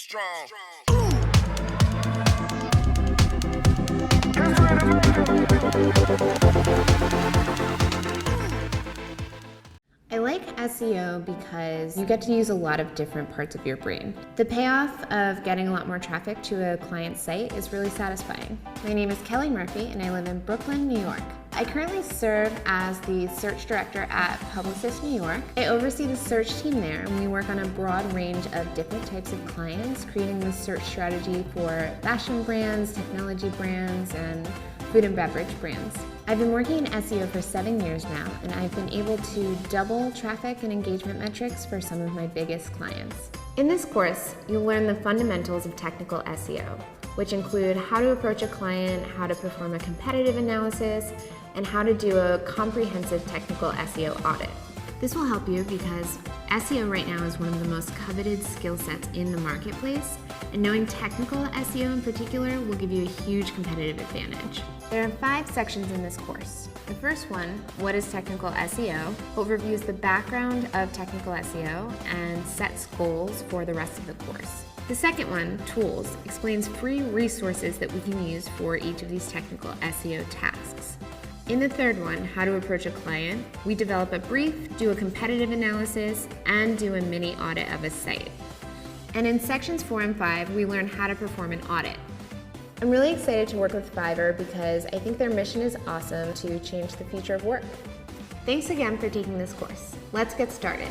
strong. I like SEO because you get to use a lot of different parts of your brain. The payoff of getting a lot more traffic to a client's site is really satisfying. My name is Kelly Murphy and I live in Brooklyn, New York. I currently serve as the search director at Publicis New York. I oversee the search team there and we work on a broad range of different types of clients, creating the search strategy for fashion brands, technology brands, and food and beverage brands. I've been working in SEO for 7 years now, and I've been able to double traffic and engagement metrics for some of my biggest clients. In this course, you'll learn the fundamentals of technical SEO, which include how to approach a client, how to perform a competitive analysis, and how to do a comprehensive technical SEO audit. This will help you because SEO right now is one of the most coveted skill sets in the marketplace, and knowing technical SEO in particular will give you a huge competitive advantage. There are 5 sections in this course. The first one, what is technical SEO, overviews the background of technical SEO and sets goals for the rest of the course. The second one, tools, explains free resources that we can use for each of these technical SEO tasks. In the third one, how to approach a client, we develop a brief, do a competitive analysis, and do a mini audit of a site. And in sections 4 and 5, we learn how to perform an audit. I'm really excited to work with Fiverr because I think their mission is awesome to change the future of work. Thanks again for taking this course. Let's get started.